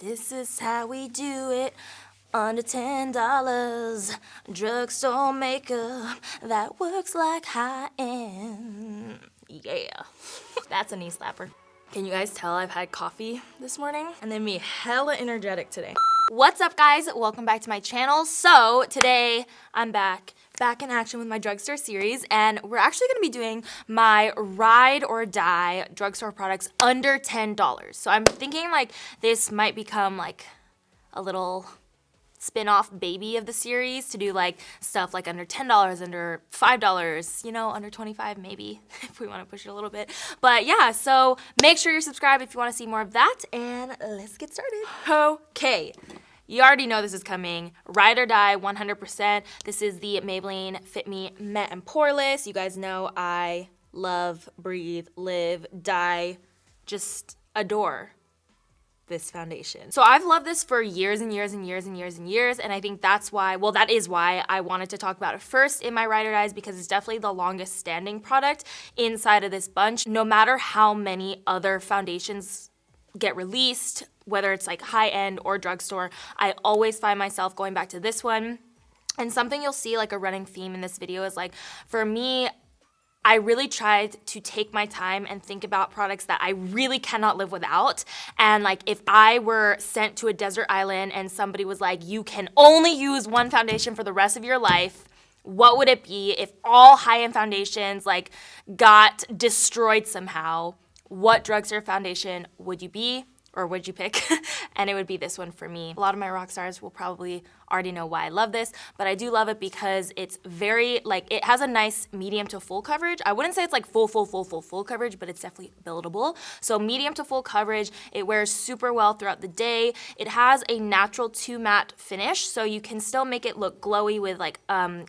This is how we do it. Under $10, drugstore makeup that works like high-end. Yeah, that's a knee slapper. Can you guys tell I've had coffee this morning? And then me hella energetic today. What's up, guys? Welcome back to my channel. So today I'm back in action with my drugstore series, and we're actually gonna be doing my ride or die drugstore products under $10. So I'm thinking like this might become like a little spin-off baby of the series to do like stuff like under $10, under $5, you know, under 25 maybe, if we want to push it a little bit. But yeah, so make sure you're subscribed if you want to see more of that, and let's get started. Okay, you already know this is coming. Ride or die, 100%. This is the Maybelline Fit Me Matte and Poreless. You guys know I love, breathe, live, die, just adore this foundation. So I've loved this for years and years and years and years and years, and I think that's why, well, that is why I wanted to talk about it first in my Ride or Dies, because it's definitely the longest standing product inside of this bunch. No matter how many other foundations get released, whether it's like high-end or drugstore, I always find myself going back to this one. And something you'll see like a running theme in this video is like, for me, I really tried to take my time and think about products that I really cannot live without. And like if I were sent to a desert island and somebody was like, you can only use one foundation for the rest of your life, what would it be? If all high-end foundations like got destroyed somehow, what drugstore foundation would you be? Or would you pick? And it would be this one for me. A lot of my rock stars will probably already know why I love this, but I do love it because it's very, like, it has a nice medium to full coverage. I wouldn't say it's like full coverage, but it's definitely buildable. So medium to full coverage, it wears super well throughout the day. It has a natural to matte finish, so you can still make it look glowy with like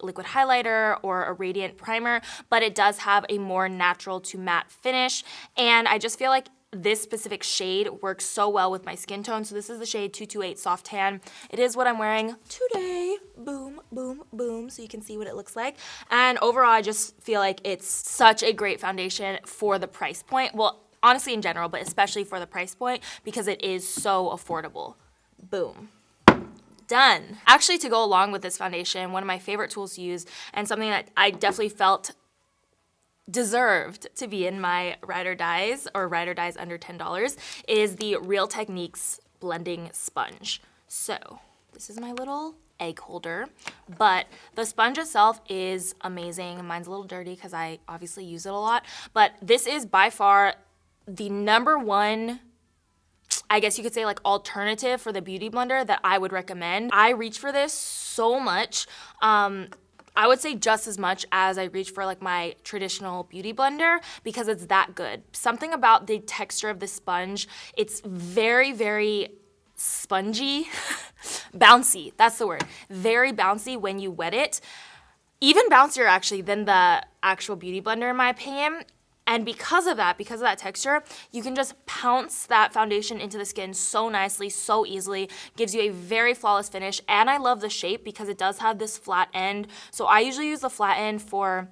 liquid highlighter or a radiant primer, but it does have a more natural to matte finish. And I just feel like this specific shade works so well with my skin tone. So this is the shade 228 Soft Tan. It is what I'm wearing today. Boom, boom, boom. So you can see what it looks like. And overall, I just feel like it's such a great foundation for the price point. Well, honestly in general, but especially for the price point because it is so affordable. Boom. Done. Actually, to go along with this foundation, one of my favorite tools to use and something that I definitely felt deserved to be in my Ride or Dies or Ride or Dies under $10 is the Real Techniques blending sponge. So this is my little egg holder, but the sponge itself is amazing. Mine's a little dirty because I obviously use it a lot, but this is by far the #1, I guess you could say, like alternative for the beauty blender that I would recommend. I reach for this so much. I would say just as much as I reach for like my traditional beauty blender because it's that good. Something about the texture of the sponge, it's very, very spongy, bouncy, that's the word. Very bouncy when you wet it. Even bouncier actually than the actual beauty blender in my opinion. And because of that texture, you can just pounce that foundation into the skin so nicely, so easily. Gives you a very flawless finish. And I love the shape because it does have this flat end. So I usually use the flat end for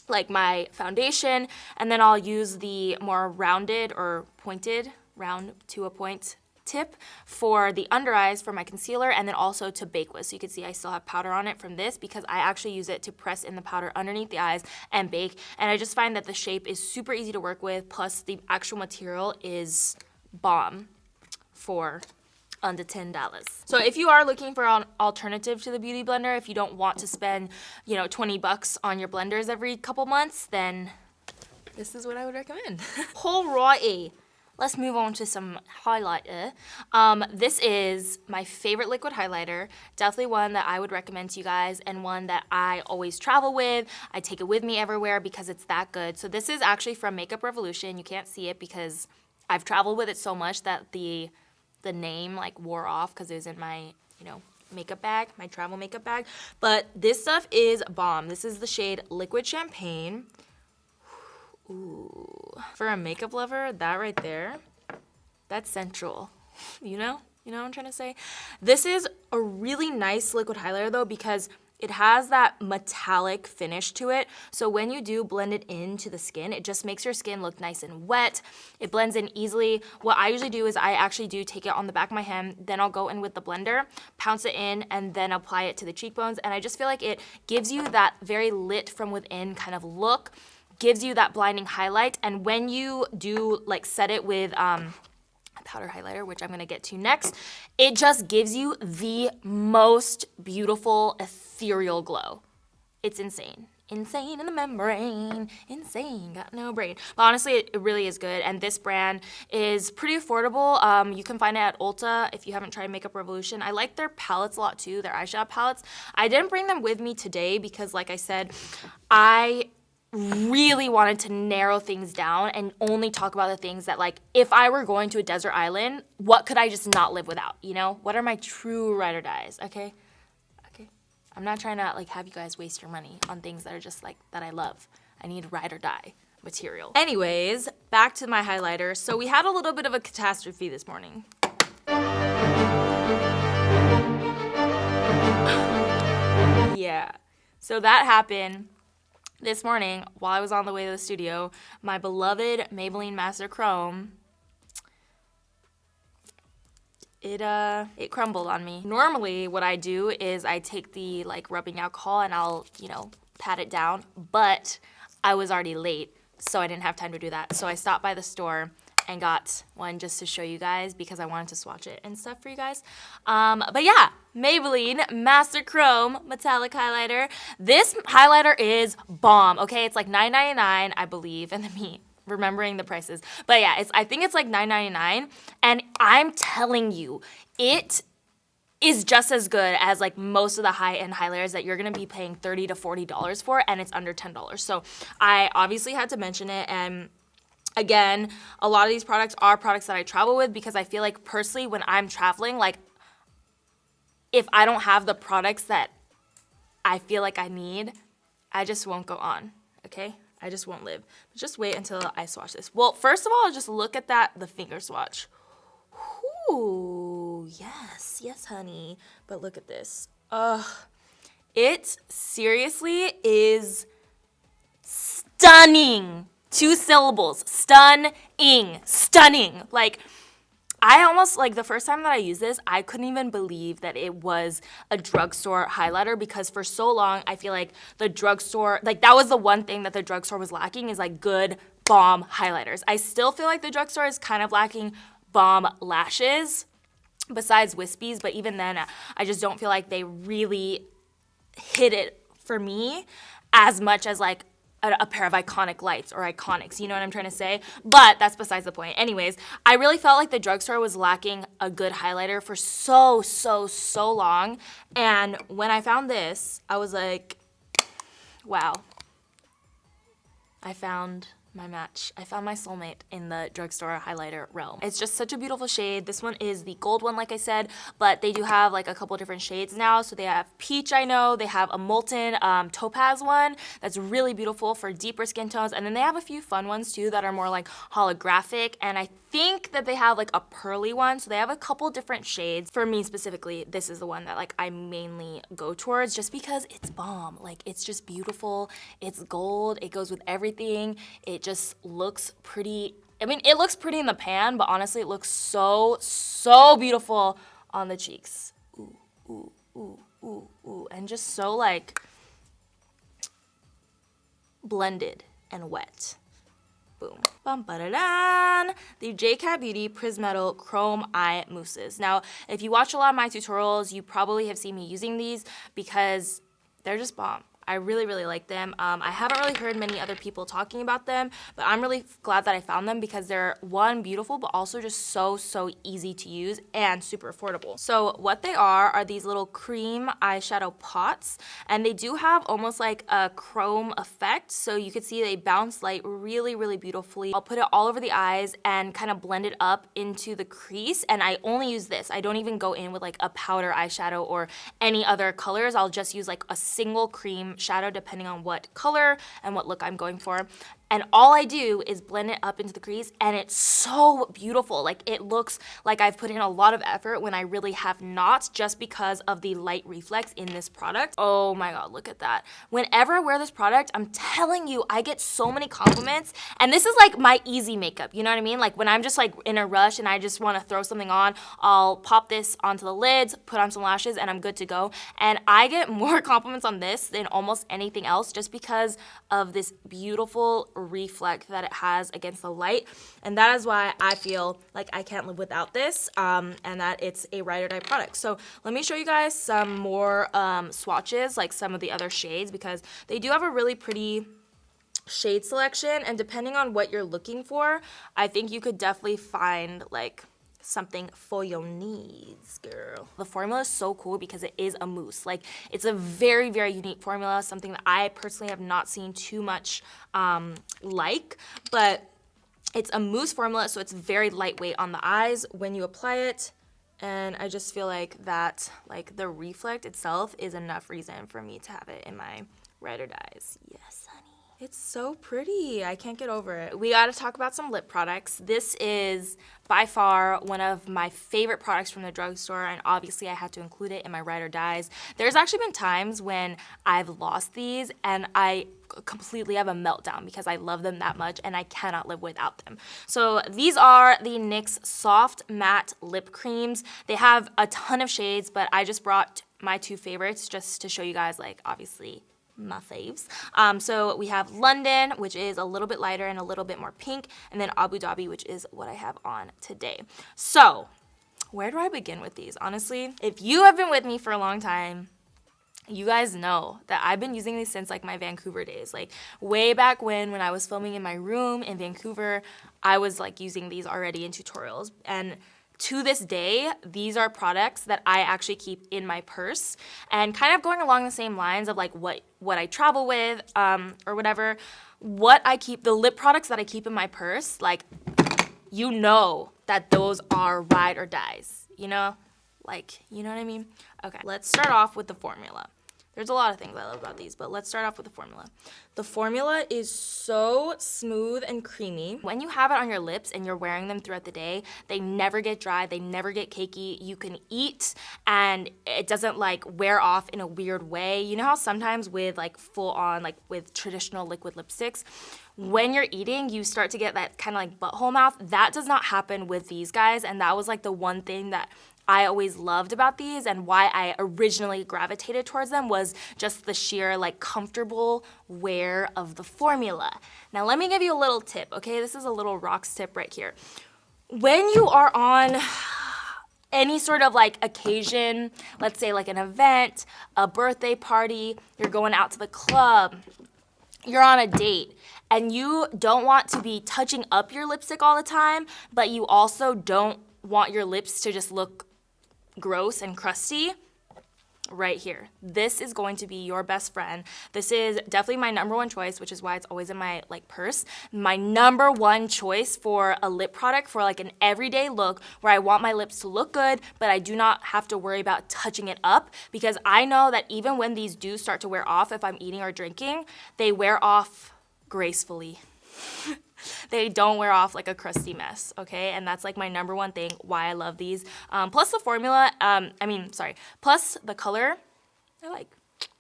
like my foundation, and then I'll use the more rounded or pointed, round to a point tip for the under eyes for my concealer, and then also to bake with. So you can see I still have powder on it from this because I actually use it to press in the powder underneath the eyes and bake. And I just find that the shape is super easy to work with, plus the actual material is bomb for under $10. So if you are looking for an alternative to the beauty blender, if you don't want to spend, you know, 20 bucks on your blenders every couple months, then this is what I would recommend. Alrighty. Let's move on to some highlighter. This is my favorite liquid highlighter. Definitely one that I would recommend to you guys and one that I always travel with. I take it with me everywhere because it's that good. So this is actually from Makeup Revolution. You can't see it because I've traveled with it so much that the name like wore off because it was in my, you know, makeup bag, my travel makeup bag. But this stuff is bomb. This is the shade Liquid Champagne. Ooh, for a makeup lover, that right there, that's central, you know what I'm trying to say? This is a really nice liquid highlighter though because it has that metallic finish to it. So when you do blend it into the skin, it just makes your skin look nice and wet. It blends in easily. What I usually do is I actually do take it on the back of my hand, then I'll go in with the blender, pounce it in, and then apply it to the cheekbones. And I just feel like it gives you that very lit from within kind of look, gives you that blinding highlight. And when you do like set it with powder highlighter, which I'm gonna get to next, it just gives you the most beautiful ethereal glow. It's insane. Insane in the membrane, insane, got no brain. But honestly, it really is good, and this brand is pretty affordable. You can find it at Ulta if you haven't tried Makeup Revolution. I like their palettes a lot too, their eyeshadow palettes. I didn't bring them with me today because, like I said, I really wanted to narrow things down and only talk about the things that, like, if I were going to a desert island, what could I just not live without, you know? What are my true ride or dies, okay? Okay. I'm not trying to, like, have you guys waste your money on things that are just, like, that I love. I need ride or die material. Anyways, back to my highlighter. So we had a little bit of a catastrophe this morning. Yeah. So that happened this morning while I was on the way to the studio. My beloved Maybelline Master Chrome, it crumbled on me. Normally what I do is I take the like rubbing alcohol and I'll, you know, pat it down, but I was already late, so I didn't have time to do that. So I stopped by the store and got one just to show you guys because I wanted to swatch it and stuff for you guys. But yeah, Maybelline Master Chrome Metallic Highlighter. This highlighter is bomb, okay? It's like $9.99, I believe, and then me remembering the prices. But yeah, I think it's like $9.99, and I'm telling you, it is just as good as like most of the high-end highlighters that you're gonna be paying $30 to $40 for, and it's under $10. So I obviously had to mention it, and again, a lot of these products are products that I travel with because I feel like personally when I'm traveling, like if I don't have the products that I feel like I need, I just won't go on, okay? I just won't live. But just wait until I swatch this. Well, first of all, just look at the finger swatch. Ooh, yes, yes, honey. But look at this. It seriously is stunning. 2 syllables, stunning. Like, I almost, like, the first time that I used this, I couldn't even believe that it was a drugstore highlighter because for so long, I feel like the drugstore, like, that was the one thing that the drugstore was lacking is, like, good bomb highlighters. I still feel like the drugstore is kind of lacking bomb lashes besides Wispies, but even then, I just don't feel like they really hit it for me as much as, like, a pair of iconic lights or iconics, you know what I'm trying to say? But that's besides the point. Anyways, I really felt like the drugstore was lacking a good highlighter for so long. And when I found this, I was like, wow, I found my match. I found my soulmate in the drugstore highlighter realm. It's just such a beautiful shade. This one is the gold one, like I said, but they do have like a couple different shades now. So they have peach, I know. They have a molten topaz one that's really beautiful for deeper skin tones. And then they have a few fun ones too that are more like holographic. And I think that they have like a pearly one. So they have a couple different shades. For me specifically, this is the one that like I mainly go towards just because it's bomb. Like it's just beautiful. It's gold. It goes with everything. It just looks pretty. I mean, it looks pretty in the pan, but honestly, it looks so beautiful on the cheeks. Ooh, ooh, ooh, ooh, ooh. And just so like blended and wet. Boom. Bum ba da dan. The JCat Beauty Prismetal Chrome Eye Mousses. Now, if you watch a lot of my tutorials, you probably have seen me using these because they're just bomb. I really like them. I haven't really heard many other people talking about them, but I'm really glad that I found them because they're, one, beautiful, but also just so easy to use and super affordable. So what they are these little cream eyeshadow pots, and they do have almost like a chrome effect, so you can see they bounce light really beautifully. I'll put it all over the eyes and kind of blend it up into the crease, and I only use this. I don't even go in with like a powder eyeshadow or any other colors. I'll just use like a single cream shadow depending on what color and what look I'm going for. and all I do is blend it up into the crease, and it's so beautiful. Like, it looks like I've put in a lot of effort when I really have not, just because of the light reflex in this product. Oh my god, look at that. Whenever I wear this product, I'm telling you, I get so many compliments, and this is like my easy makeup, you know what I mean? Like, when I'm just like in a rush and I just want to throw something on, I'll pop this onto the lids, put on some lashes, and I'm good to go. And I get more compliments on this than almost anything else, just because of this beautiful reflect that it has against the light. And that is why I feel like I can't live without this, and that it's a ride or die product. So let me show you guys some more swatches, like some of the other shades, because they do have a really pretty shade selection, and depending on what you're looking for, I think you could definitely find like something for your needs, girl. The formula is so cool because it is a mousse. Like, it's a very, very unique formula, something that I personally have not seen too much but it's a mousse formula, so it's very lightweight on the eyes when you apply it. And I just feel like that, like, the reflect itself is enough reason for me to have it in my ride or dies. Yes, honey. It's so pretty. I can't get over it. We gotta talk about some lip products. This is by far one of my favorite products from the drugstore, and obviously I had to include it in my ride or dies. There's actually been times when I've lost these and I completely have a meltdown because I love them that much and I cannot live without them. So these are the NYX Soft Matte Lip Creams. They have a ton of shades, but I just brought my two favorites just to show you guys, like, obviously my faves. So we have London, which is a little bit lighter and a little bit more pink, and then Abu Dhabi, which is what I have on today. So where do I begin with these? Honestly, if you have been with me for a long time, you guys know that I've been using these since like my Vancouver days. Like, way back when I was filming in my room in Vancouver, I was like using these already in tutorials. And to this day, these are products that I actually keep in my purse. And kind of going along the same lines of like what I travel with, or whatever, the lip products that I keep in my purse, like, you know that those are ride or dies, you know? Like, you know what I mean? Okay, let's start off with the formula. There's a lot of things I love about these, but let's start off with the formula. The formula is so smooth and creamy. When you have it on your lips and you're wearing them throughout the day, they never get dry, they never get cakey. You can eat and it doesn't like wear off in a weird way. You know how sometimes with like full on, like with traditional liquid lipsticks, when you're eating, you start to get that kind of like butthole mouth? That does not happen with these guys, and that was like the one thing that I always loved about these, and why I originally gravitated towards them was just the sheer like comfortable wear of the formula. Now let me give you a little tip, okay? This is a little rocks tip right here. When you are on any sort of like occasion, let's say like an event, a birthday party, you're going out to the club, you're on a date, and you don't want to be touching up your lipstick all the time, but you also don't want your lips to just look gross and crusty, right here. This is going to be your best friend. This is definitely my number one choice, which is why it's always in my like purse. My number one choice for a lip product for like an everyday look where I want my lips to look good, but I do not have to worry about touching it up, because I know that even when these do start to wear off, if I'm eating or drinking, they wear off gracefully. They don't wear off like a crusty mess, okay? And that's like my number one thing why I love these. Plus the formula, plus the color,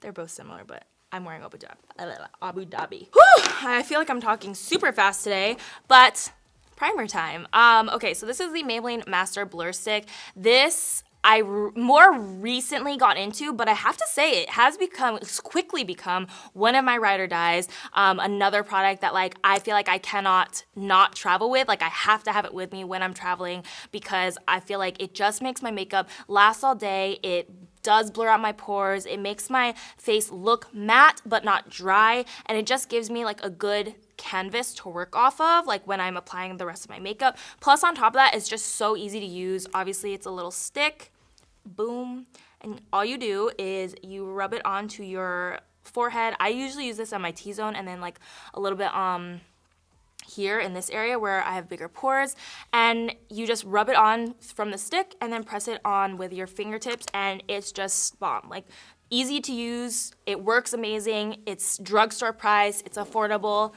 they're both similar, but I'm wearing Abu Dhabi. Whew, I feel like I'm talking super fast today, but primer time. Okay, so this is the Maybelline Master Blur Stick. This I more recently got into, but I have to say it's quickly become one of my ride or dies. Another product that like I feel like I cannot not travel with. Like, I have to have it with me when I'm traveling, because I feel like it just makes my makeup last all day. It does blur out my pores. It makes my face look matte but not dry, and it just gives me like a good canvas to work off of, like when I'm applying the rest of my makeup. Plus on top of that, it's just so easy to use. Obviously it's a little stick, boom, and all you do is you rub it onto your forehead. I usually use this on my T-zone, and then like a little bit here in this area where I have bigger pores, and you just rub it on from the stick and then press it on with your fingertips, and it's just bomb. Like, easy to use, it works amazing, it's drugstore price, it's affordable.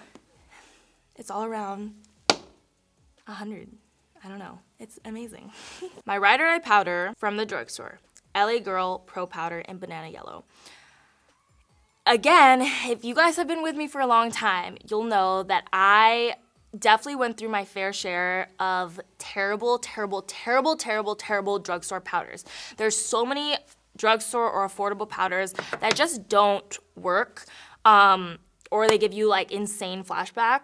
It's all around 100. I don't know. It's amazing. My Ride or Die powder from the drugstore. LA Girl Pro Powder in Banana Yellow. Again, if you guys have been with me for a long time, you'll know that I definitely went through my fair share of terrible drugstore powders. There's so many drugstore or affordable powders that just don't work, or they give you like insane flashback.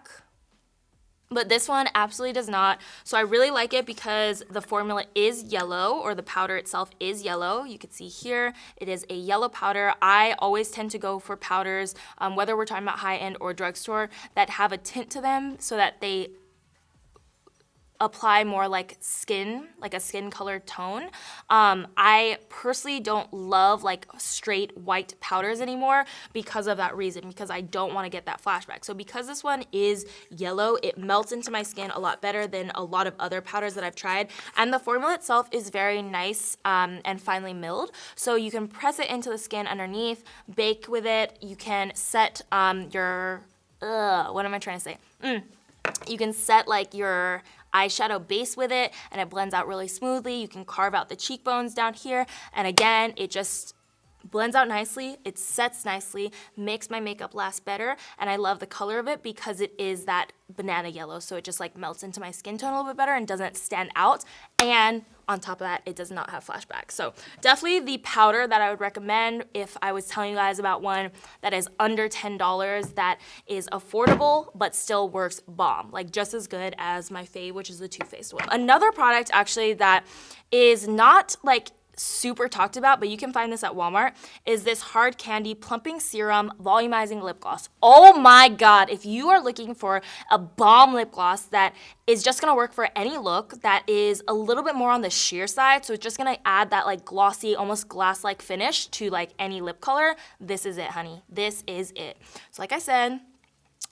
But this one absolutely does not. So I really like it because the formula is yellow, or the powder itself is yellow. You can see here, it is a yellow powder. I always tend to go for powders, whether we're talking about high-end or drugstore, that have a tint to them so that they apply more like a skin color tone. I personally don't love like straight white powders anymore because of that reason, because I don't want to get that flashback. So because this one is yellow, it melts into my skin a lot better than a lot of other powders that I've tried. And the formula itself is very nice and finely milled. So you can press it into the skin underneath, bake with it. You can set your, what am I trying to say? You can set like your eyeshadow base with it, and it blends out really smoothly. You can carve out the cheekbones down here, and again, it just blends out nicely, it sets nicely, makes my makeup last better, and I love the color of it because it is that banana yellow, so it just like melts into my skin tone a little bit better and doesn't stand out, and on top of that, it does not have flashbacks. So definitely the powder that I would recommend if I was telling you guys about one that is under $10, that is affordable but still works bomb, like just as good as my fave, which is the Too Faced one. Another product actually that is not like super talked about, but you can find this at Walmart, is this Hard Candy Plumping Serum Volumizing Lip Gloss. Oh my god, if you are looking for a bomb lip gloss that is just gonna work for any look, that is a little bit more on the sheer side, so it's just gonna add that like glossy, almost glass-like finish to like any lip color, this is it, honey. This is it. So like I said,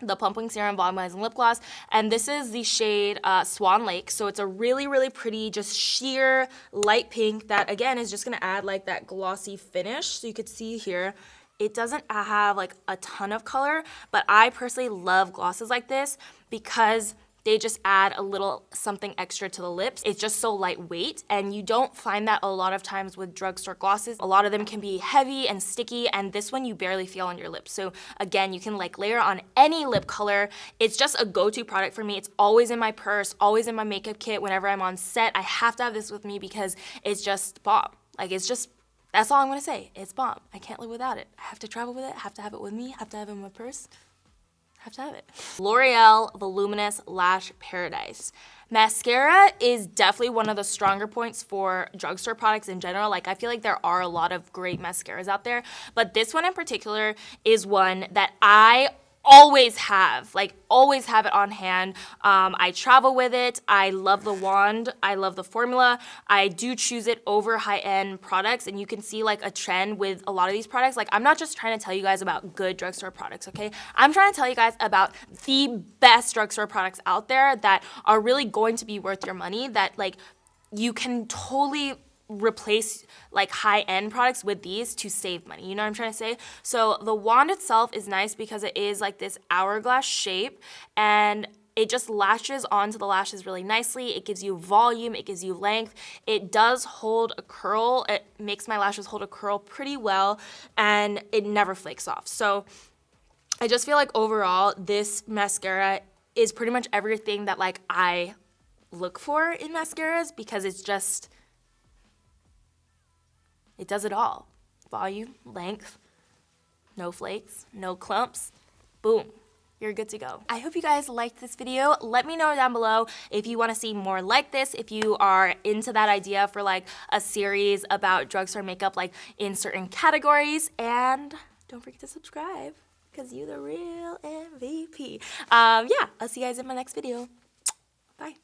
the Plumping Serum Volumizing Lip Gloss, and this is the shade Swan Lake. So it's a really pretty, just sheer light pink that again is just gonna add like that glossy finish. So you could see here, it doesn't have like a ton of color, but I personally love glosses like this because they just add a little something extra to the lips. It's just so lightweight, and you don't find that a lot of times with drugstore glosses. A lot of them can be heavy and sticky, and this one you barely feel on your lips. So again, you can like layer on any lip color. It's just a go-to product for me. It's always in my purse, always in my makeup kit. Whenever I'm on set, I have to have this with me because it's just bomb. Like it's just, that's all I'm gonna say. It's bomb. I can't live without it. I have to travel with it, I have to have it with me, I have to have it in my purse. Have to have it. L'Oreal Voluminous Lash Paradise. Mascara is definitely one of the stronger points for drugstore products in general. Like I feel like there are a lot of great mascaras out there, but this one in particular is one that I always have it on hand. I travel with it. I love the wand. I love the formula. I do choose it over high-end products, and you can see like a trend with a lot of these products. Like I'm not just trying to tell you guys about good drugstore products, okay? I'm trying to tell you guys about the best drugstore products out there that are really going to be worth your money, that like you can totally replace like high-end products with these to save money. You know what I'm trying to say? So the wand itself is nice because it is like this hourglass shape, and it just lashes onto the lashes really nicely. It gives you volume, it gives you length. It does hold a curl. It makes my lashes hold a curl pretty well, and it never flakes off. So I just feel like overall this mascara is pretty much everything that like I look for in mascaras, because it's just, it does it all. Volume, length, no flakes, no clumps, boom, you're good to go. I hope you guys liked this video. Let me know down below if you want to see more like this, if you are into that idea for like a series about drugstore makeup like in certain categories, and don't forget to subscribe because you're the real MVP. Yeah, I'll see you guys in my next video. Bye.